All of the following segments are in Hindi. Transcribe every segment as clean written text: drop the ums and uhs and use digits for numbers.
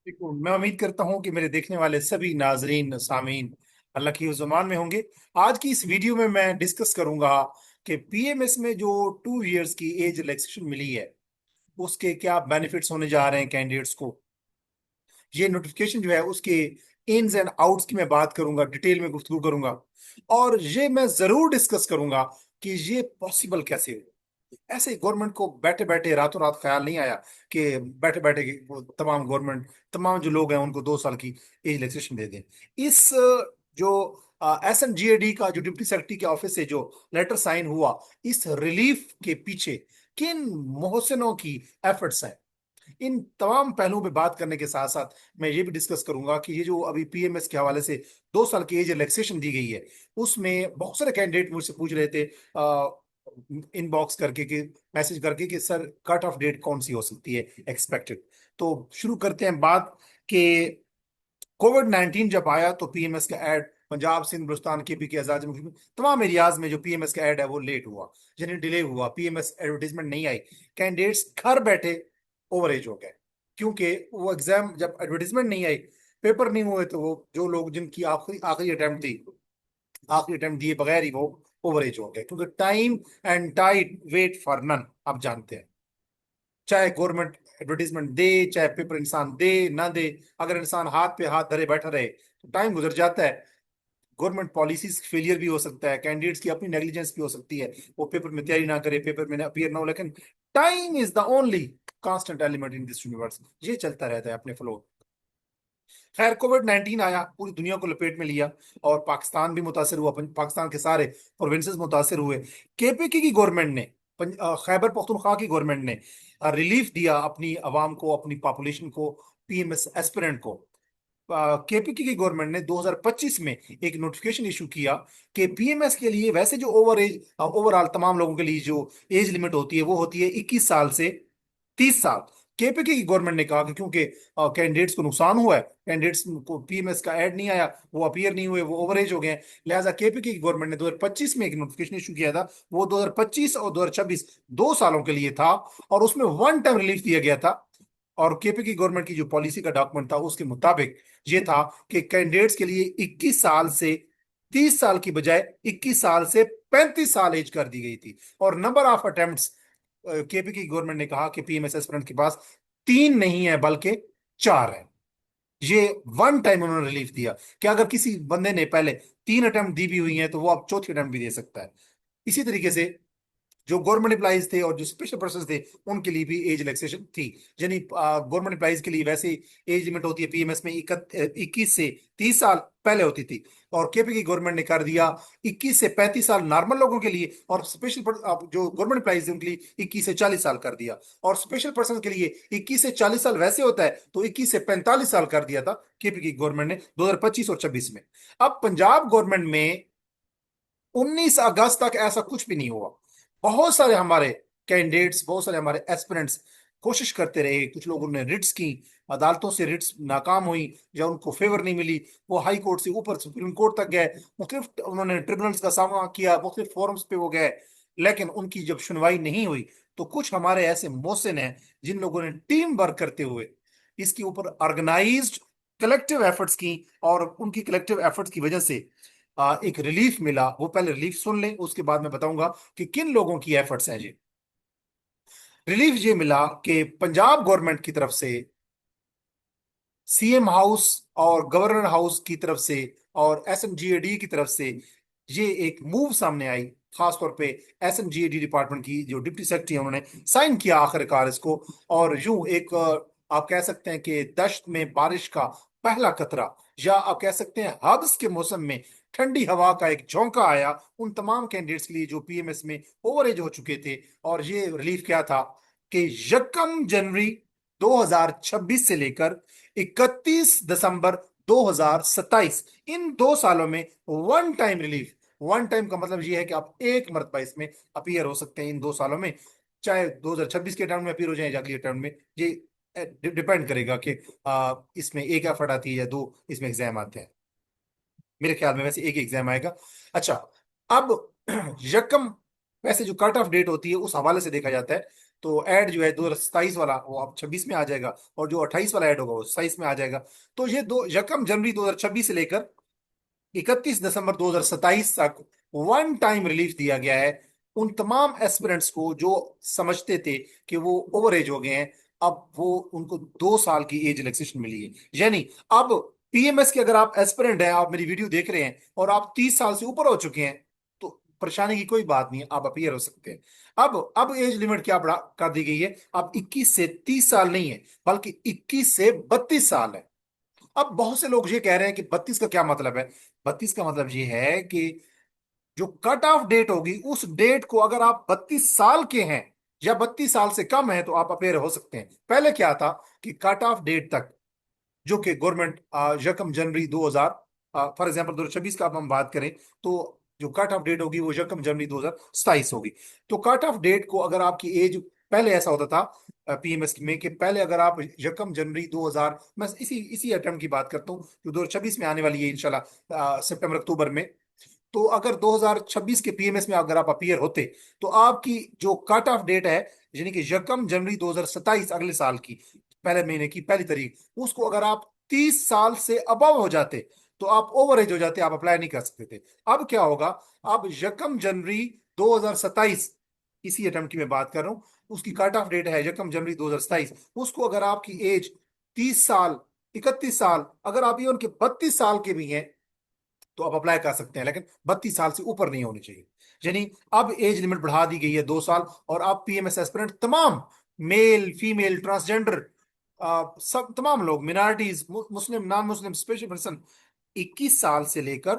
देखो, मैं उम्मीद करता हूं कि मेरे देखने वाले सभी नाजरीन सामीन अल्लाह की ज़ुबान में होंगे। आज की इस वीडियो में मैं डिस्कस करूंगा कि पीएमएस में जो 2 इयर्स की एज रिलैक्सेशन मिली है उसके क्या बेनिफिट्स होने जा रहे हैं कैंडिडेट्स को। ये नोटिफिकेशन जो है उसके इन्स एंड आउट्स की मैं बात करूंगा, डिटेल में गुफ्तगू करूंगा। और ये मैं जरूर डिस्कस करूंगा कि ये पॉसिबल कैसे हो। ऐसे गवर्नमेंट को बैठे बैठे रातों रात ख्याल नहीं आया कि बैठे बैठे वो तमाम गवर्नमेंट तमाम जो लोग हैं उनको 2 साल की एज रिलैक्सेशन दे दें। इस जो SMGAD का जो डिप्टी सेक्रेटरी के ऑफिस से जो लेटर साइन हुआ, इस रिलीफ के पीछे किन मोहसिनों की एफर्ट्स हैं, इन तमाम पहलुओं पे बात करने के साथ साथ मैं ये भी डिस्कस करूंगा कि ये जो अभी पीएमएस के हवाले से 2 साल की एज रिलैक्सेशन दी गई है, उसमें बहुत सारे कैंडिडेट मुझसे पूछ रहे थे इनबॉक्स करके कि मैसेज करके कि सर कट ऑफ डेट कौन सी हो सकती है एक्सपेक्टेड। तो शुरू करते हैं बात कि कोविड-19 जब आया तो पीएमएस का ऐड पंजाब सिंध बलूचिस्तान केपी के आजाद जम्मू कश्मीर तमाम एरियाज में जो पीएमएस का ऐड है वो लेट हुआ, यानी डिले हुआ, पीएमएस एडवर्टीजमेंट नहीं आई। कैंडिडेट्स घर बैठे ओवर एज हो गए क्योंकि वो एग्जाम जब एडवर्टीजमेंट नहीं आई, पेपर नहीं हुए, तो वो जो लोग जिनकी आखिरी आखिरी अटेम्प्ट थी, आखिरी अटेम्प्ट दिए बगैर ही वो ओवर एज हो गए, क्योंकि time and tide wait for none, आप जानते हैं। चाहे गवर्नमेंट एडवर्टीजमेंट दे, चाहे पेपर इंसान दे ना दे, अगर इंसान हाथ पे हाथ धरे बैठा रहे तो टाइम गुजर जाता है। गवर्नमेंट पॉलिसीज फेलियर भी हो सकता है, कैंडिडेट्स की अपनी नेग्लिजेंस भी हो सकती है, वो पेपर में तैयारी ना करे, पेपर में अपीयर ना हो, लेकिन time is the only constant element in this universe. ये चलता रहता है अपने फ्लो। खैर, कोविड-19 आया, पूरी दुनिया को लपेट में लिया और पाकिस्तान भी मुतासर हुआ, पाकिस्तान के सारे प्रोविंसेस मुतासर हुए। केपीके की गवर्नमेंट ने, खैबर पख्तूनख्वा की गवर्नमेंट ने रिलीफ दिया अपनी आवाम को, अपनी पॉपुलेशन को, पीएमएस एस्पिरेंट को। केपीके की गवर्नमेंट ने 2025 में एक नोटिफिकेशन इशू किया कि पीएमएस के लिए वैसे जो ओवरऑल तमाम लोगों के लिए जो एज लिमिट होती है वो होती है 21 साल से 30 साल। केपीके की गवर्नमेंट ने कहा कि क्योंकि कैंडिडेट्स को नुकसान हुआ है, कैंडिडेट्स को पीएमएस का ऐड नहीं आया, वो अपीयर नहीं हुए, वो ओवरेज हो गए हैं, लिहाजा केपीके की गवर्नमेंट ने 2025 में एक नोटिफिकेशन इशू किया था। वो 2025 और 2026 2 सालों के लिए था और उसमें वन टाइम रिलीफ दिया गया था। और केपी की गवर्नमेंट की जो पॉलिसी का डॉक्यूमेंट था उसके मुताबिक ये था कि कैंडिडेट्स के लिए 21 साल से 30 साल की बजाय 21 साल से 35 साल एज कर दी गई थी। और नंबर ऑफ अटेम्प्ट्स, केपी की गवर्नमेंट ने कहा कि पीएमएस एस्पिरेंट के पास 3 नहीं है बल्कि 4 है। ये वन टाइम उन्होंने रिलीफ दिया कि अगर किसी बंदे ने पहले 3 अटेम्प्ट दी भी हुई है तो वो अब चौथी अटेम्प्ट भी दे सकता है। इसी तरीके से जो गवर्नमेंट एम्प्लॉइज थे और जो स्पेशल पर्सन थे उनके लिए भी एज रिलैक्सेशन थी। यानी गवर्नमेंट एम्प्लॉइज के लिए वैसे एज लिमिट होती है पीएमएस में 21 से 30 साल पहले होती थी, और केपी की गवर्नमेंट ने कर दिया 21 से 35 साल नॉर्मल लोगों के लिए, और जो गवर्नमेंट एम्प्लॉइज थे उनके लिए 21 से 40 साल कर दिया। और स्पेशल पर्सन के लिए 21 से 40 साल वैसे होता है तो 21 से 45 साल कर दिया था केपी की गवर्नमेंट ने 2025 और 26 में। अब पंजाब गवर्नमेंट में 19 अगस्त तक ऐसा कुछ भी नहीं हुआ। बहुत सारे हमारे कैंडिडेट्स, बहुत सारे हमारे एस्पिरेंट्स कोशिश करते रहे, कुछ लोगों ने रिट्स की, अदालतों से रिट्स नाकाम हुई या उनको फेवर नहीं मिली, वो हाई कोर्ट से ऊपर सुप्रीम कोर्ट तक गए, मुख्तलिफ उन्होंने ट्रिब्यूनल्स का सामना किया, मुख्तलिफ फोरम्स पे वो गए, लेकिन उनकी जब सुनवाई नहीं हुई तो कुछ हमारे ऐसे मोहसिन हैं जिन लोगों ने टीम वर्क करते हुए इसके ऊपर ऑर्गेनाइज्ड कलेक्टिव एफर्ट्स की, और उनकी कलेक्टिव एफर्ट्स की वजह से एक रिलीफ मिला। वो पहले रिलीफ सुन लें, उसके बाद मैं बताऊंगा कि किन लोगों की एफर्ट्स हैं जी। रिलीफ ये मिला कि पंजाब गवर्नमेंट की तरफ से, सीएम हाउस और गवर्नर हाउस की तरफ से और एसएमजीएडी की तरफ से ये एक मूव सामने आई। खासतौर पे एसएमजीएडी डिपार्टमेंट की जो डिप्टी सेक्रेटरी है उन्होंने साइन किया आखिरकार इसको। और यूं एक आप कह सकते हैं कि दश्त में बारिश का पहला कतरा, या आप कह सकते हैं हादस के मौसम में ठंडी हवा का एक झोंका आया उन तमाम कैंडिडेट्स के लिए जो पीएमएस में ओवरेज हो चुके थे। और ये रिलीफ क्या था कि 1 जनवरी 2026 से लेकर 31 दिसंबर 2027, इन 2 सालों में one time relief. One time का मतलब यह है कि आप एक मरतबा इसमें अपीयर हो सकते हैं इन 2 सालों में, चाहे 2026 के टर्म में अपीयर हो जाए या अगले टर्म में। ये डिपेंड करेगा कि इसमें एक एफर्ट आती है या दो इसमें एग्जाम आते हैं। मेरे ख्याल में वैसे एक एग्जाम आएगा। अच्छा, अब यकम, वैसे जो कट ऑफ डेट होती है उस हवाले से देखा जाता है तो ऐड जो है 2027 वाला वो अब 26 में आ जाएगा, और जो 28 वाला ऐड होगा वो 27 में आ जाएगा। तो ये दो यकम जनवरी 2026 से लेकर 31 दिसंबर 2027 तक वन टाइम रिलीफ दिया गया है उन तमाम एस्पिरेंट्स को जो समझते थे कि वो ओवर एज हो गए हैं। अब वो उनको 2 साल की एज रिलैक्सेशन मिली है। यानी अब पीएमएस के अगर आप एस्पिरेंट हैं, आप मेरी वीडियो देख रहे हैं और आप 30 साल से ऊपर हो चुके हैं, तो परेशानी की कोई बात नहीं है, आप अपीयर हो सकते हैं। अब एज लिमिट क्या बढ़ा कर दी गई है, अब 21 से 30 साल नहीं है, बल्कि 21 से 32 साल है। अब बहुत से लोग ये कह रहे हैं कि 32 का क्या मतलब है। 32 का मतलब ये है कि जो कट ऑफ डेट होगी उस डेट को अगर आप 32 साल के हैं या 32 साल से कम है तो आप अपेयर हो सकते हैं। पहले क्या था कि कट ऑफ डेट तक, जो कि गवर्नमेंट यकम जनवरी 2000 फॉर एग्जाम्पल 2026 का अब हम बात करें, तो जो कट ऑफ डेट होगी वो यकम जनवरी 2027 होगी। तो कट ऑफ डेट को अगर आपकी एज, पहले ऐसा होता था पीएमएस में कि पहले अगर आप यकम जनवरी 2000, मैं इसी इसी अटेम्प्ट की बात करता हूँ जो 2026 में आने वाली है इंशाल्लाह सितंबर अक्टूबर में। तो अगर 2026 के पीएमएस में अगर आप अपीयर होते तो आपकी जो कट ऑफ डेट है, यानी कि यकम जनवरी 2027 अगले साल की पहले महीने की पहली तारीख, उसको अगर आप 30 साल से अबव हो जाते तो आप ओवर एज हो जाते, आप अप्लाई नहीं कर सकते थे। अब क्या होगा, अब यकम जनवरी 2027, इसी अटेम्प्ट की मैं बात कर रहा हूं, उसकी कट ऑफ डेट है यकम जनवरी 2027, उसको अगर आपकी एज 30 साल, 31 साल, अगर आप इवन के 32 साल के भी हैं तो आप अप्लाई कर सकते हैं, लेकिन 32 साल से ऊपर नहीं होनी चाहिए। यानी अब एज लिमिट बढ़ा दी गई है 2 साल, और अब पीएमएस एस्पिरेंट तमाम, मेल फीमेल ट्रांसजेंडर, सब तमाम लोग, मिनारिटीज, मुस्लिम नॉन मुस्लिम स्पेशल पर्सन, 21 साल से लेकर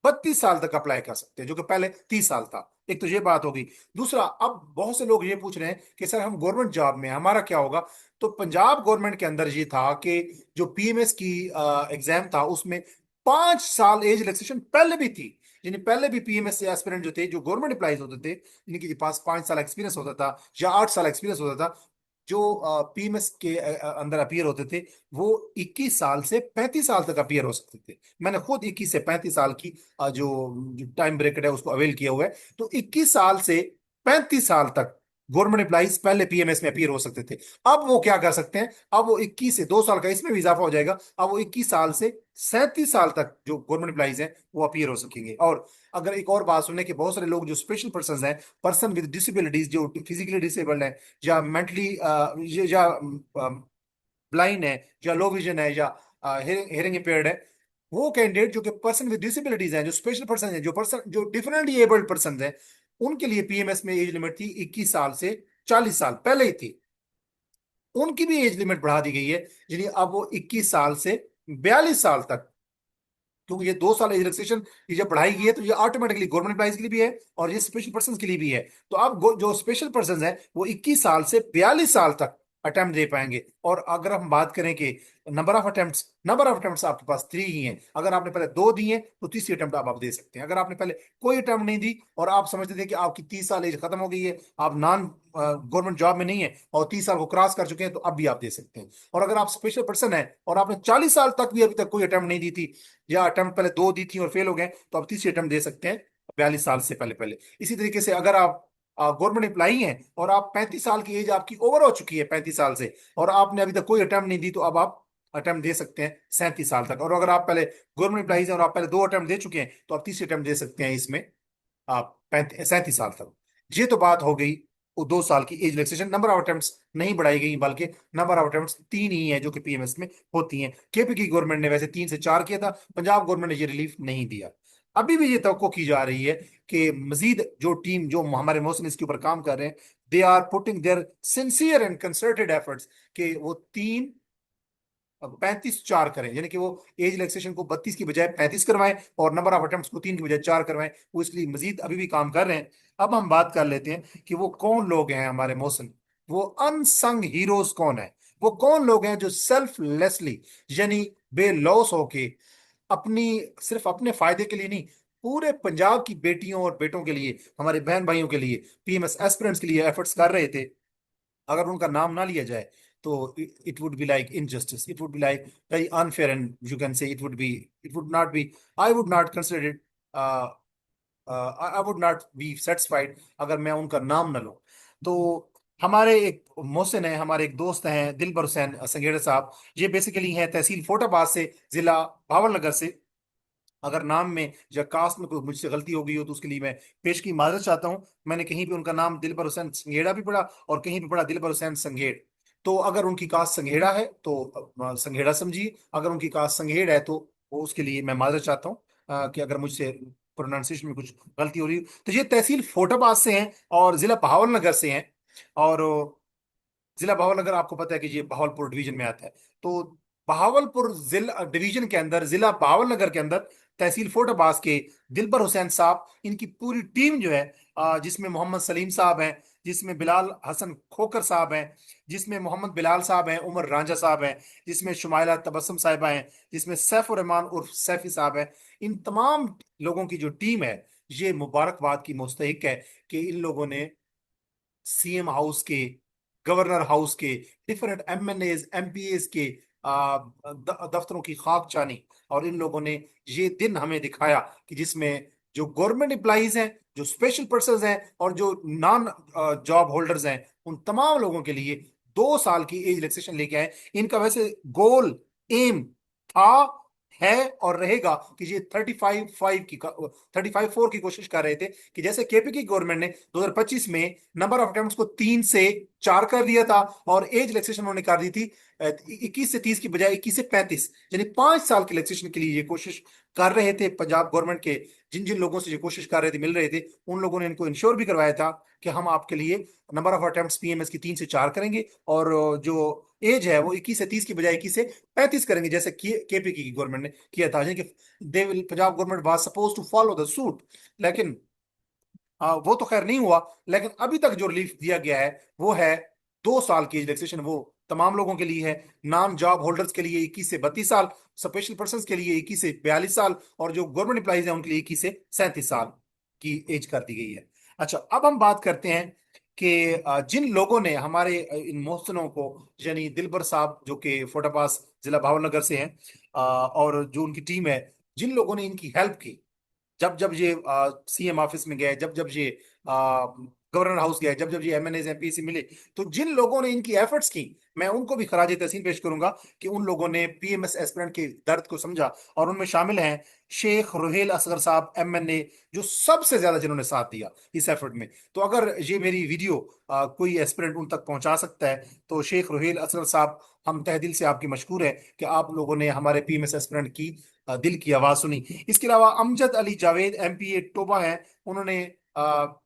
32 साल तक अप्लाई कर सकते हैं, जो कि पहले 30 साल था। एक तो ये बात होगी। दूसरा, अब बहुत से लोग ये पूछ रहे हैं कि सर हम गवर्नमेंट जॉब में हैं, हमारा क्या होगा। तो पंजाब गवर्नमेंट के अंदर ये था कि जो पीएमएस की एग्जाम था उसमें 5 साल एज रिलैक्सेशन पहले भी थी। यानी पहले भी पीएमएस से एस्पिरेंट जो थे, जो गवर्नमेंट एम्प्लॉइज होते थे, जिनके पास 5 साल एक्सपीरियंस होता था या 8 साल एक्सपीरियंस होता था, जो पीएमएस के अंदर अपीयर होते थे, वो 21 साल से 35 साल तक अपीयर हो सकते थे। मैंने खुद 21 से 35 साल की जो टाइम ब्रेकेट है उसको अवेल किया हुआ है। तो 21 साल से 35 साल तक गवर्नमेंट एम्प्लॉइज पहले पीएमएस में अपीयर हो सकते थे। अब वो क्या कर सकते हैं, अब वो 21 से 2 साल का इसमें भी इजाफा हो जाएगा, अब वो 21 साल से 37 साल तक जो गवर्नमेंट एम्प्लॉइज हैं वो अपीयर हो सकेंगे। और अगर एक और बात सुनने के, बहुत सारे लोग जो स्पेशल पर्सन हैं, पर्सन विद डिसेबिलिटीज, जो फिजिकली डिसेबल्ड है या मेंटली या ब्लाइंड है या लो विजन है या हेयरिंग इम्पेयर्ड है, वो कैंडिडेट जो कि पर्सन विद डिसेबिलिटीज हैं, जो स्पेशल पर्सन है, जो पर्सन जो डिफरेंटली एबल्ड पर्सन है, उनके लिए पीएमएस में एज लिमिट थी 21 साल से 40 साल पहले ही थी, उनकी भी एज लिमिट बढ़ा दी गई है। यानी अब वो 21 साल से 42 साल तक, क्योंकि ये 2 साल एज रिलैक्सेशन ये जब बढ़ाई गई है तो ये ऑटोमेटिकली गवर्नमेंट एम्प्लॉइज के लिए भी है और ये स्पेशल पर्सन के लिए भी है। तो अब जो स्पेशल पर्सन है वो 21 साल से 42 साल तक अटेम्प्ट दे पाएंगे। और अगर हम बात करें कि नंबर ऑफ अटेम्प्ट्स आपके पास 3 ही हैं। अगर आपने पहले 2 दी हैं तो तीसरी अटेम्प्ट आप दे सकते हैं। अगर आपने पहले कोई अटेम्प्ट नहीं दी और आप समझते थे कि आपकी 30 साल एज खत्म हो गई है, आप नॉन गवर्नमेंट जॉब में नहीं है और 30 साल को क्रॉस कर चुके हैं, तो अब भी आप दे सकते हैं। और अगर आप स्पेशल पर्सन है और आपने 40 साल तक भी अभी तक कोई अटेम्प्ट नहीं दी थी, या अटेम्प्ट पहले 2 दी थी और फेल हो गए, तो आप तीसरी अटेम्प्ट दे सकते हैं 42 साल से पहले पहले। इसी तरीके से अगर आप गवर्नमेंट एम्प्लाई हैं और आप 35 साल की एज आपकी ओवर हो चुकी है 35 साल से, और आपने अभी तक कोई अटेम्प्ट नहीं दी, तो अब आप अटेम्प्ट दे सकते हैं 37 साल तक। और अगर आप पहले गवर्नमेंट एम्प्लॉइज हैं और आप पहले 2 अटेम्प्ट दे चुके हैं, तो आप तीसरी अटेम्प्ट दे सकते हैं इसमें आप 37 साल तक। ये तो बात हो गई वो 2 साल की age relaxation. Number of attempts नहीं बढ़ाई गई, बल्कि नंबर ऑफ अटेम्प्ट्स 3 ही है जो कि पीएमएस में होती हैं। केपी की गवर्नमेंट ने वैसे 3 से 4 किया था, पंजाब गवर्नमेंट ने ये रिलीफ नहीं दिया। अभी भी ये तवक्को की जा रही है कि मजीद जो टीम, जो हमारे मौसम इसके ऊपर काम कर रहे हैं, they are putting their sincere and concerted efforts, कि वो 35 4 करें, यानी कि वो एज रिलैक्सेशन को 32 की बजाय 35 करवाएं और नंबर ऑफ अटेम्प्ट्स को 3 की बजाय 4 करवाएं। वो इसलिए मजीद अभी भी काम कर रहे हैं। अब हम बात कर लेते हैं कि वो कौन लोग हैं हमारे मौसम, वो अनसंग हीरोज कौन है। वो कौन लोग हैं जो सेल्फलेसली, यानी बेलौस होके, अपनी, सिर्फ अपने फायदे के लिए नहीं, पूरे पंजाब की बेटियों और बेटों के लिए, हमारे बहन भाइयों के लिए, पीएमएस एस्पिरेंट्स के लिए एफर्ट्स कर रहे थे। अगर उनका नाम ना लिया जाए तो it would be like injustice, it would be like very unfair, and you can say it would not be, I would not consider it, I would not be satisfied अगर मैं उनका नाम ना लूं। तो हमारे एक मोहसिन है, हमारे एक दोस्त हैं दिलबर हुसैन संघेड़ा साहब। ये बेसिकली हैं तहसील फोटाबाद से, जिला भावलनगर से। अगर नाम में या कास्ट में कोई मुझसे गलती हो गई हो तो उसके लिए मैं पेश की माजरत चाहता हूँ। मैंने कहीं पे उनका नाम दिलबर हुसैन संघेड़ा भी पढ़ा और कहीं पे पढ़ा दिलबर हुसैन संघेड़। तो अगर उनकी कास्ट संघेड़ा है तो संघेड़ा समझिए, अगर उनकी कास्ट संघेड़ है तो वो उसके लिए मैं माजरत चाहता हूँ कि अगर मुझसे प्रोनाउंसिएशन में कुछ गलती हो रही हो। तो ये तहसील फोटाबाद से हैं और जिला बहावलनगर से हैं। और जिला बहावलनगर आपको पता है कि ये बहावलपुर डिवीजन में आता है। तो बहावलपुर जिला डिवीजन के अंदर, जिला बहावलनगर के अंदर, तहसील फोर्टाबास के दिलबर हुसैन साहब, इनकी पूरी टीम जो है, जिसमें मोहम्मद सलीम साहब हैं, जिसमें बिलाल हसन खोकर साहब हैं, जिसमें मोहम्मद बिलाल साहब हैं, उमर रांझा साहब हैं, जिसमें शुमाइला तबस्सुम साहिबा हैं, जिसमें सैफुर रहमान उर्फ सैफी साहब हैं। इन तमाम लोगों की जो टीम है, ये मुबारकबाद की मुस्तहिक है कि इन लोगों ने सीएम हाउस के, गवर्नर हाउस के, डिफरेंट एमएनएज एमपीएज के दफ्तरों की खाक छानी। और इन लोगों ने ये दिन हमें दिखाया कि जिसमें जो गवर्नमेंट एम्प्लॉइज हैं, जो स्पेशल पर्सन हैं और जो नॉन जॉब होल्डर्स हैं, उन तमाम लोगों के लिए 2 साल की एज रिलैक्सेशन लेके आए। इनका वैसे गोल, एम था, है और रहेगा कि ये 35-4 की कोशिश कर रहे थे कि जैसे केपी की गवर्नमेंट ने 2025 में नंबर ऑफ अटेम्प्ट्स को 3 से 4 कर दिया था और एज रिलैक्सेशन उन्होंने कर दी थी 21 से 30 की बजाय 21 से 35, यानी 5 साल की रिलैक्सेशन के लिए ये कोशिश कर रहे थे पंजाब गवर्नमेंट के। जिन जिन लोगों से ये कोशिश कर रहे थे, मिल रहे थे, उन लोगों ने इनको इंश्योर भी करवाया था कि हम आपके लिए नंबर ऑफ अटेम्प्ट्स पीएमएस की 3 से 4 करेंगे और जो एज है वो 21 से 30 की बजाय 21 से 35 करेंगे, जैसे केपी की गवर्नमेंट ने किया था। यानी कि they will, Punjab government was suppose to follow the suit. लेकिन वो तो खैर नहीं हुआ। लेकिन अभी तक जो रिलीफ दिया गया है वो है 2 साल की रिलैक्सेशन। वो तमाम लोगों के लिए है। नॉन जॉब होल्डर्स के लिए 21 से 32 साल, स्पेशल पर्सन के लिए 21 से 42 साल, और जो गवर्नमेंट एम्प्लॉइज हैं उनके लिए 21 से 37 साल की एज कर दी गई है। अच्छा, अब हम बात करते हैं कि जिन लोगों ने हमारे इन मोहसिनों को, यानी दिलबर साहब जो कि फोटापास जिला भावनगर से हैं, और जो उनकी टीम है, जिन लोगों ने इनकी हेल्प की, जब जब ये सीएम ऑफिस में गए, जब जब ये गवर्नर हाउस गए, जब जब ये एमएनए एमपी से मिले, तो जिन लोगों ने इनकी एफर्ट्स की, मैं उनको भी खराज तहसीन पेश करूंगा कि उन लोगों ने पीएमएस एस्पिरेंट के दर्द को समझा। और उनमें शामिल हैं शेख रुहेल असगर साहब एमएनए, जो सबसे ज्यादा जिन्होंने साथ दिया इस एफर्ट में। तो अगर ये मेरी वीडियो कोई एस्पिरेंट उन तक पहुंचा सकता है तो शेख रुहेल असगर साहब, हम तहे दिल से आपकी मशकूर है कि आप लोगों ने हमारे पीएमएस एस्पिरेंट की दिल की आवाज सुनी। इसके अलावा अमजद अली जावेद एमपीए टोबा हैं, उन्होंने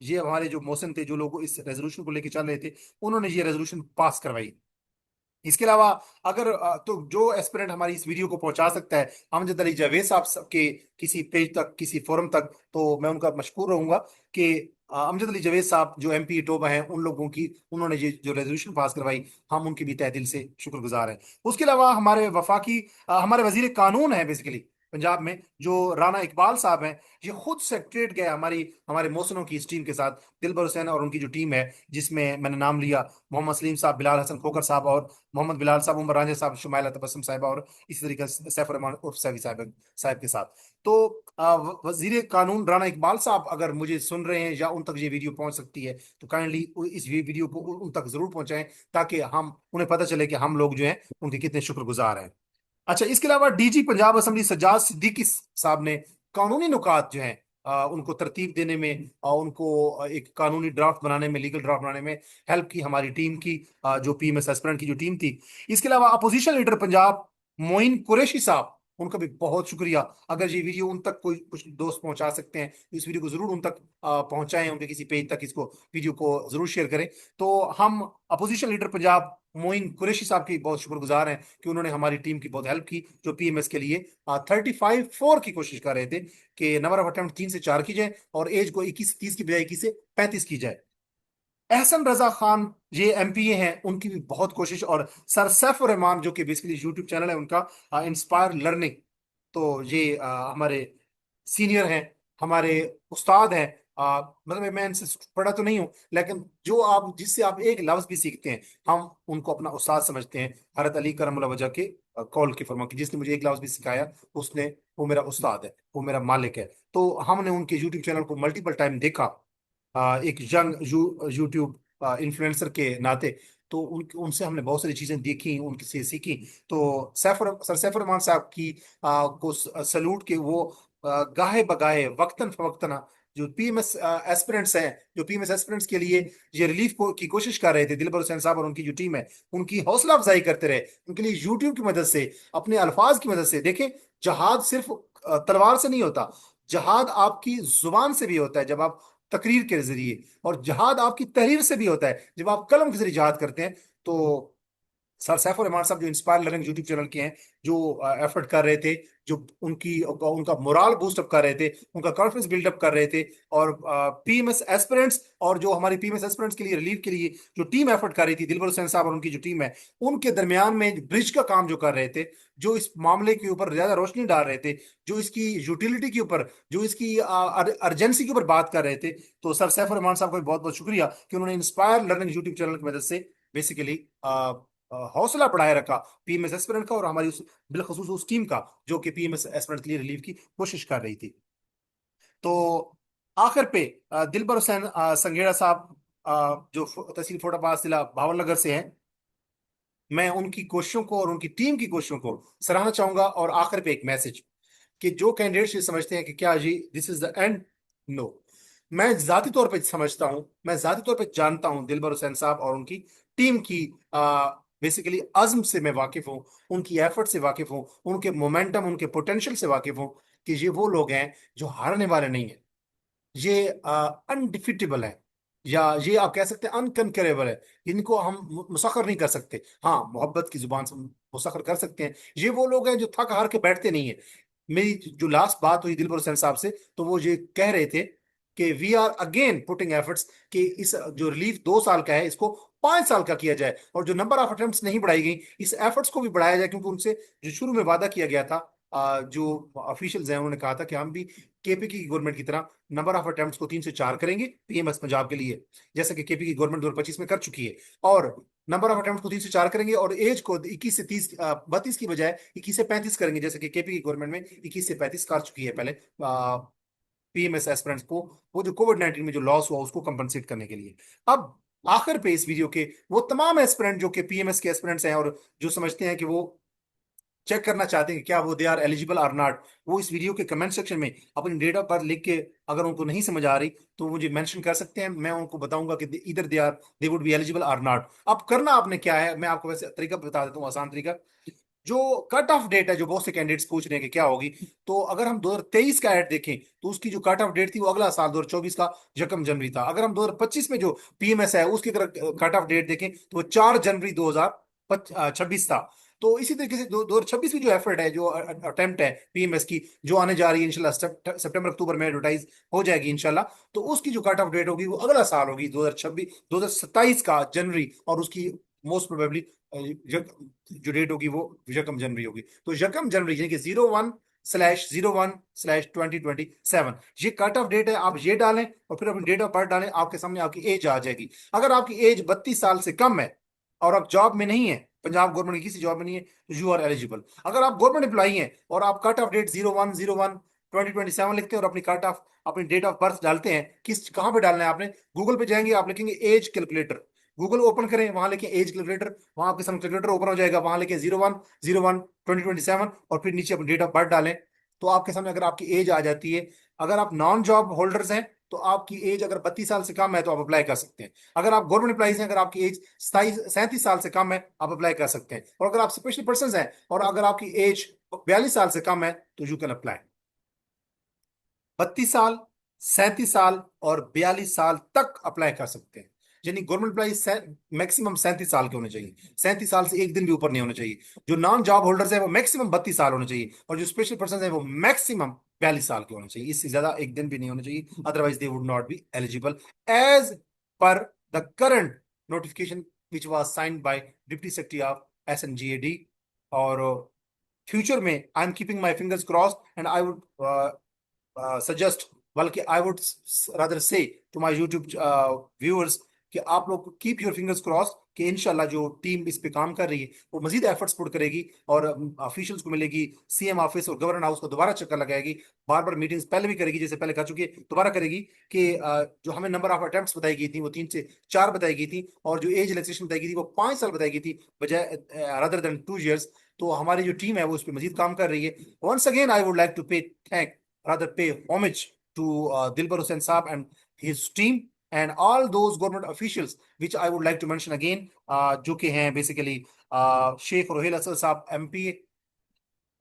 ये हमारे जो मोहसिन थे, जो लोग इस रेजोल्यूशन को लेकर चल रहे थे, उन्होंने ये रेजोल्यूशन पास करवाई। इसके अलावा अगर तो जो एस्पिरेंट हमारी इस वीडियो को पहुंचा सकता है अमजद अली जावेद साहब के किसी पेज तक, किसी फोरम तक, तो मैं उनका मशकूर रहूंगा कि अमजद अली जावेद साहब जो एमपी टोबा हैं, उन लोगों की, उन्होंने ये जो रेजोल्यूशन पास करवाई, हम उनकी भी तहे दिल से शुक्रगुजार हैं। उसके अलावा हमारे वफाकी, हमारे वजीर कानून है बेसिकली पंजाब में, जो राना इकबाल साहब हैं, ये खुद सेक्रेटरीट गए हमारे मोहसिनों की इस टीम के साथ, दिलबर हुसैन और उनकी जो टीम है, जिसमें मैंने नाम लिया मोहम्मद सलीम साहब, बिलाल हसन खोकर साहब और मोहम्मद बिलाल साहब, उमर रांझा साहब, शुमाइला तबस्सुम साहिबा और इसी तरीके से सैफुर रहमान उर्फ सैफी साहब के साथ। तो वजीर कानून राना इकबाल साहब अगर मुझे सुन रहे हैं या उन तक ये वीडियो पहुंच सकती है, तो काइंडली इस वीडियो को उन तक जरूर पहुंचाएं, ताकि हम उन्हें पता चले कि हम लोग जो हैं उनके कितने शुक्रगुजार हैं। अच्छा, इसके अलावा डीजी पंजाब असेंबली सज्जाद सिद्दीकी साहब ने कानूनी नुकात जो हैं उनको तरतीब देने में और उनको एक कानूनी ड्राफ्ट बनाने में, लीगल ड्राफ्ट बनाने में हेल्प की, हमारी टीम की, जो पीएमएस एस्पिरेंट की जो टीम थी। इसके अलावा अपोजिशन लीडर पंजाब मोइन कुरैशी साहब, उनका भी बहुत शुक्रिया। अगर ये वीडियो उन तक कोई कुछ दोस्त पहुंचा सकते हैं तो इस वीडियो को जरूर उन तक पहुंचाएं, उनके किसी पेज तक इसको, वीडियो को जरूर शेयर करें। तो हम अपोजिशन लीडर पंजाब मोइन कुरैशी साहब की बहुत शुक्रगुजार हैं कि उन्होंने हमारी टीम की बहुत हेल्प की, जो पीएमएस के लिए 35-4 की कोशिश कर रहे थे कि नंबर ऑफ अटेम्प्ट 3 से 4 की जाए और एज को 21 से 30 की बजाय 21 से 35 की जाए। एहसन रजा खान ये एमपीए हैं, उनकी भी बहुत कोशिश, और सर सैफुर रहमान जो कि बेसिकली यूट्यूब चैनल है उनका, इंस्पायर लर्निंग, तो ये हमारे सीनियर हैं, हमारे उस्ताद हैं। मतलब मैं इनसे पढ़ा तो नहीं हूँ, लेकिन जो आप, जिससे आप एक लफ्ज भी सीखते हैं, हम उनको अपना उस्ताद समझते हैं। हरत अली करमुल्लाह वजह के कौल की फरमा कि जिसने मुझे एक लफ्ज भी सिखाया, उसने, वो मेरा उस्ताद है, वो मेरा मालिक है। तो हमने उनके यूट्यूब चैनल को मल्टीपल टाइम देखा। एक यंग यूट्यूब इन्फ्लुएंसर के नाते, तो उनसे हमने बहुत सारी चीजें देखी, उनसे सीखी। तो सर सैफुर रहमान साहब की को सलूट के वो गाहे बगाहे वक्तन फवक्तन जो पीएमएस एस्पिरेंट्स हैं, जो पीएमएस एस्पिरेंट्स के लिए ये रिलीफ की कोशिश कर रहे थे, दिलबर हुसैन साहब और उनकी जो टीम है, उनकी हौसला अफजाई करते रहे। उनके लिए यूट्यूब की मदद से, अपने अल्फाज की मदद से देखें, जहाद सिर्फ तलवार से नहीं होता, जहाद आपकी जुबान से भी होता है जब आप तकरीर के जरिए, और जहाद आपकी तहरीर से भी होता है जब आप कलम के जरिए जहाद करते हैं। तो सर सैफुर रहमान साहब जो इंस्पायर लर्निंग यूट्यूब चैनल के हैं, जो एफर्ट कर रहे थे, जो उनका मोराल बूस्ट अप कर रहे थे, उनका कॉन्फिडेंस बिल्डअप कर रहे थे, और पीएमएस एस्पिरेंट्स और जो हमारी पीएमएस एस्पिरेंट्स के लिए रिलीफ के लिए जो टीम एफर्ट कर रही थी, दिलबर हुसैन साहब और उनकी जो टीम है, उनके दरमियान में ब्रिज का काम जो कर रहे थे, जो इस मामले के ऊपर ज्यादा रोशनी डाल रहे थे, जो इसकी यूटिलिटी के ऊपर, जो इसकी अर्जेंसी के ऊपर बात कर रहे थे, तो सर सैफुर रहमान साहब का भी बहुत बहुत शुक्रिया कि उन्होंने इंस्पायर लर्निंग यूट्यूब चैनल की मदद से बेसिकली हौसला बढ़ाए रखा पीएमएस एस्पिरेंट का, और हमारी उस बिलखसूस उस टीम का जो कि पीएमएस एस्पिरेंट के लिए रिलीफ की कोशिश कर रही थी। तो आखिर पे दिलबर हुसैन संघेड़ा साहब, जो तहसील फोटाबाज जिला भावलनगर से हैं, मैं उनकी कोशिशों को और उनकी टीम की कोशिशों को सराहना चाहूंगा। और आखिर पे एक मैसेज कि जो कैंडिडेट्स ये समझते हैं कि क्या जी this is the end, no. मैं जाती तौर पे समझता हूं, मैं जाती तौर पे जानता हूं दिलबर हुसैन साहब और उनकी टीम की बेसिकली अज़्म से मैं वाकिफ हूं, उनकी एफर्ट से वाकिफ हूं, उनके मोमेंटम, उनके पोटेंशियल से वाकिफ हूं, कि ये वो लोग हैं जो हारने वाले नहीं हैं। ये अनडिफिटेबल है, या ये आप कह सकते हैं अनकनकरेबल है। इनको हम मुसखर नहीं कर सकते। हाँ, मोहब्बत की जुबान से मुसखर कर सकते हैं। ये वो लोग हैं जो थक हार के बैठते नहीं है। मेरी जो लास्ट बात हुई दिलबर हुसैन साहब से, तो वो ये कह रहे थे कि we are again putting efforts, कि इस जो रिलीफ 2 साल का है इसको 5 साल का किया जाए, और जो नंबर ऑफ अटेम्प्ट्स नहीं बढ़ाई गई, इस एफर्ट्स को भी बढ़ाया जाए, क्योंकि उनसे जो शुरू में वादा किया गया था, जो ऑफिशियल्स हैं उन्होंने कहा था कि हम भी केपी की गवर्नमेंट की तरह नंबर ऑफ अटेम्प्ट्स को 3 से 4 करेंगे पीएमएस पंजाब के लिए, जैसा कि केपी की गवर्नमेंट 2025 में कर चुकी है। और नंबर ऑफ अटेम्प्ट को 3 से 4 करेंगे, और एज को 21 से 30, 32 की बजाय 21 से 35 करेंगे, जैसे कि केपी की गवर्नमेंट में 21 से 35 कर चुकी है पहले पीएमएस एस्पिरेंट्स को, वो जो कोविड-19 में जो लॉस हुआ उसको कंपनसेट करने के लिए। अब आखिर पे इस वीडियो के वो तमाम एस्पिरेंट जो कि पीएमएस के एस्पिरेंट्स हैं, और जो समझते हैं कि वो चेक करना चाहते हैं कि क्या वो they are eligible or not, वो इस वीडियो के कमेंट सेक्शन में अपनी डेट ऑफ बर्थ लिख के, अगर उनको नहीं समझ आ रही तो मुझे मेंशन कर सकते हैं, मैं उनको बताऊंगा कि इधर they would be eligible or not. अब करना आपने क्या है, मैं आपको वैसे तरीका बता देता हूँ, आसान तरीका। जो कट ऑफ डेट है, जो बहुत से कैंडिडेट्स पूछ रहे हैं कि क्या होगी, तो अगर हम 2023 का एड देखें, तो उसकी जो कट ऑफ डेट थी वो अगला साल 2024 का 1 जनवरी था। अगर हम 2025 में जो पीएमएस है उसकी अगर कट ऑफ डेट देखें, तो वो 4 जनवरी 2026 था। तो इसी तरीके से 2026 की जो एफर्ट है, जो अटेम्प्ट है पीएमएस की, जो आने जा रही है इंशाल्लाह सितंबर अक्टूबर में एडवर्टाइज हो जाएगी इंशाल्लाह, तो उसकी जो कट ऑफ डेट होगी वो अगला साल होगी 2026 2027 का जनवरी, और उसकी मोस्ट प्रोबेबली जो डेट होगी वो 1 जनवरी होगी। तो 1 जनवरी यानी कि 01/01/2027 ये कट ऑफ डेट है। आप ये डालें और फिर अपनी डेट ऑफ बर्थ डालें, आपके सामने आपकी एज आ जाएगी। अगर आपकी एज 32 साल से कम है और आप जॉब में नहीं है, पंजाब गवर्नमेंट की किसी जॉब में नहीं है, तो यू आर एलिजिबल। अगर आप गवर्नमेंट एम्प्लॉई हैं और आप कट ऑफ डेट 01/01/2027 लिखते हैं और अपनी कट ऑफ अपनी डेट ऑफ बर्थ डालते हैं, किस कहाँ पे डालना है आपने, गूगल पे जाएंगे, आप लिखेंगे एज कैलकुलेटर, गूगल ओपन करें, वहां लिखे एज कैलकुलेटर, वहां आपके सामने कैलकुलेटर ओपन हो जाएगा, वहां लिखे 01/01/2027 और फिर नीचे अपनी डेट ऑफ बर्थ डालें। तो आपके सामने अगर आपकी एज आ जाती है, अगर आप नॉन जॉब होल्डर्स हैं तो आपकी एज अगर 32 साल से कम है तो आप अप्लाई कर सकते हैं। अगर आप गवर्नमेंट एम्प्लॉइज हैं, अगर आपकी एज 37 साल से कम है, आप अप्लाई कर सकते हैं। और अगर आप स्पेशल पर्सन हैं और अगर आपकी एज 42 साल से कम है, तो यू कैन अप्लाई। 32 साल, 37 साल और 42 साल तक अप्लाई कर सकते हैं। यानी गवर्नमेंट एम्प्लॉय मैक्सिमम 37 साल के होने चाहिए, 37 साल से एक दिन भी ऊपर नहीं होने चाहिए। जो नॉन जॉब होल्डर्स है वो मैक्सिमम 32 साल होने चाहिए, और जो स्पेशल पर्सन है वो मैक्सिमम 42 साल के होने चाहिए। इससे ज्यादा एक दिन भी नहीं होने चाहिए, otherwise they would not be eligible as per the current notification which was signed by deputy secretary of SNGAD। और फ्यूचर में I am keeping my fingers cross and I would suggest, बल्कि I would rather say to my YouTube viewers कि आप लोग कीप योर फिंगर्स क्रॉस कि इंशाल्लाह जो टीम इस पे काम कर रही है वो मजीद एफर्ट्स पुट करेगी और ऑफिशियल्स को मिलेगी, सीएम ऑफिस और गवर्नर हाउस को दोबारा चक्कर लगाएगी, बार बार मीटिंग्स पहले भी करेगी जैसे पहले कर चुकी है, दोबारा करेगी कि जो हमें नंबर ऑफ अटेम्प्ट्स बताई गई थी वो 3 से 4 बताई गई थी, और जो एज रिलैक्सेशन बताई गई थी वो 5 साल बताई गई थी बजाय रादर देन 2 years। तो हमारी जो टीम है वो उस पर मजीद काम कर रही है। Once again I would like to pay thank rather pay homage to Dilbar Hussain Saab and his team and all those government officials which I would like to mention again, जो कि हैं basically Sheikh Rohail Asad sahab MP,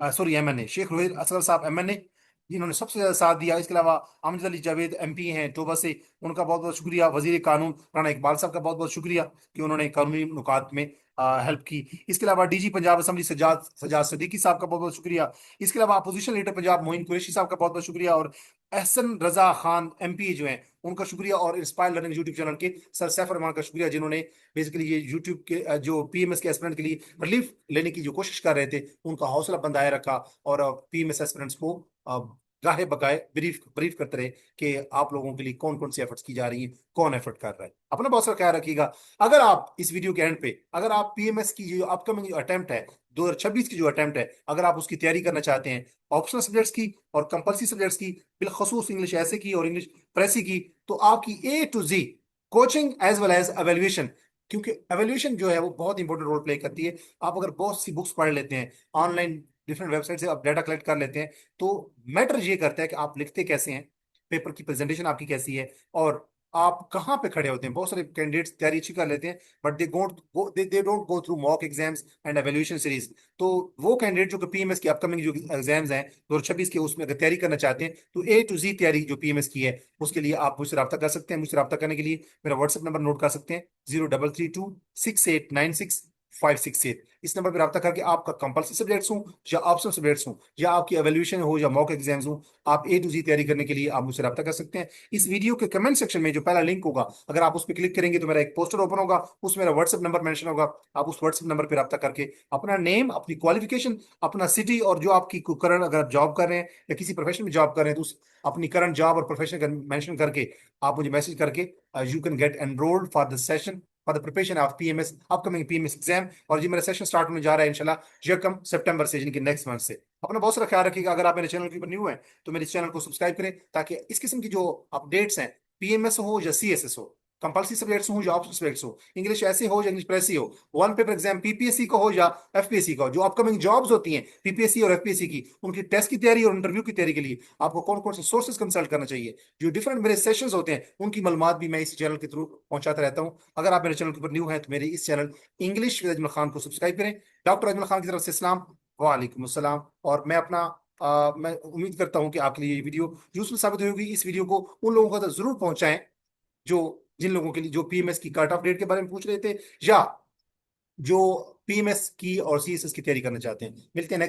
sorry MNA, Sheikh Rohit Asghar sahab MNA, जिन्होंने सबसे ज्यादा साथ दिया। इसके अलावा अमजद अली जावेद एमपी हैं टोबा से, उनका बहुत बहुत शुक्रिया। वजीर कानून राना इकबाल साहब का बहुत बहुत शुक्रिया कि उन्होंने कानूनी नुकात में हेल्प की। इसके अलावा डीजी पंजाब असम्बली सजाद सजाद सदीकी साहब का बहुत बहुत शुक्रिया। इसके अलावा अपोजिशन लीडर पंजाब मोइन कुरैशी साहब का बहुत बहुत शुक्रिया, और एहसन रजा खान एमपी जो हैं उनका शुक्रिया, और इंस्पायर लर्निंग यूट्यूब चैनल के सर सैफ रहमान का शुक्रिया जिन्होंने बेसिकली ये यूट्यूब के जो पीएमएस के एस्पिरेंट के लिए रिलीफ लेने की जो कोशिश कर रहे थे उनका हौसला बंधाए रखा, और पीएमएस एस्पिरेंट्स को गाहे बगाए ब्रीफ ब्रीफ करते रहे कि आप लोगों के लिए कौन कौन सी एफर्ट्स की जा रही है, कौन एफर्ट कर रहा है। अपना बहुत सारा ख्याल रखिएगा। अगर आप इस वीडियो के एंड पे अगर आप पीएमएस की जो अपकमिंग अटेम्प्ट है 2026 की जो अटेम्प्ट है, अगर आप उसकी तैयारी करना चाहते हैं ऑप्शनल सब्जेक्ट्स की और कंपल्सरी सब्जेक्ट्स की, बिलखसूस इंग्लिश ऐसे की और इंग्लिश प्रेसी की, तो आपकी A to Z coaching as well as evaluation, क्योंकि एवेल्युएशन जो है वो बहुत इंपॉर्टेंट रोल प्ले करती है। आप अगर बहुत सी बुक्स पढ़ लेते हैं ऑनलाइन, डिफरेंट वेबसाइट से आप डाटा कलेक्ट कर लेते हैं, तो मैटर ये करता है कि आप लिखते कैसे हैं, पेपर की प्रेजेंटेशन आपकी कैसी है, और आप कहाँ पे खड़े होते हैं। बहुत सारे कैंडिडेट्स तैयारी अच्छी कर लेते हैं but they don't go through mock exams and evaluation series. तो वो कैंडिडेट जो कि पीएमएस की अपकमिंग जो एग्जाम्स हैं 2026 के, उसमें अगर तैयारी करना चाहते हैं तो A to Z तैयारी जो पीएमएस की है उसके लिए आप मुझसे रब्ता कर सकते हैं। मुझसे रब्ता करने के लिए मेरा व्हाट्सएप नंबर नोट कर सकते हैं 03326896 568। इस नंबर पर रब्ता करके आपका कंपल्सरी सब्जेक्ट्स हो या ऑप्शनल सब्जेक्ट्स हो या आपकी एवेल्युएशन हो या मॉक एग्जाम्स हो, आप A to Z तैयारी करने के लिए आप मुझसे रब्ता कर सकते हैं। इस वीडियो के कमेंट सेक्शन में जो पहला लिंक होगा, अगर आप उस पर क्लिक करेंगे तो मेरा एक पोस्टर ओपन होगा, उसमें मेरा व्हाट्सएप नंबर मेंशन होगा। आप उस व्हाट्सएप नंबर पर रब्ता करके अपना नेम, अपनी क्वालिफिकेशन, अपना सिटी और जो आपकी करंट, अगर आप जॉब कर रहे हैं या किसी प्रोफेशन में जॉब कर रहे हैं तो उस अपनी करंट जॉब और प्रोफेशन मेंशन करके आप मुझे मैसेज करके you can get enrolled for the session for the preparation of PMS upcoming PMS exam. और ये मेरा सेशन स्टार्ट होने जा रहा है इंशाल्लाह यकम सितंबर से, यानी कि नेक्स्ट मंथ से। अपना बहुत सारा ख्याल रखिएगा। अगर आप मेरे चैनल के ऊपर न्यू हैं तो मेरे चैनल को सब्सक्राइब करें ताकि इस किस्म की जो अपडेट्स हैं, पीएमएस हो या सीएसएस हो, कंपल्सरी सब्जेक्ट्स हो या ऑप्शनल सब्जेक्ट्स हो, इंग्लिश ऐसे हो या इंग्लिश प्रेसी हो, वन पेपर एग्जाम पीपीएससी का हो या एफपीएससी का हो, जो अपकमिंग जॉब्स होती हैं पीपीएससी और एफपीएससी की, उनकी टेस्ट की तैयारी और इंटरव्यू की तैयारी के लिए आपको कौन कौन से सोर्सेज कंसल्ट करना चाहिए, जो डिफरेंट मेरे सेशंस होते हैं उनकी मालूमात भी मैं इस चैनल के थ्रू पहुंचाता रहता हूं। अगर आप मेरे चैनल के ऊपर न्यू हैं तो मेरे इस channel English with Ajmal Khan को सब्सक्राइब करें। डॉक्टर अजमल खान की तरफ से इस्लाम, वालेकुम अस्सलाम। और मैं अपना मैं उम्मीद करता हूं कि आपके लिए ये वीडियो यूजफुल साबित होगी। इस वीडियो को उन लोगों को जरूर पहुंचाएं जो जिन लोगों के लिए जो पीएमएस की कट ऑफ डेट के बारे में पूछ रहे थे या जो पीएमएस की और सीएसएस की तैयारी करना चाहते हैं। मिलते हैं नेक्स्ट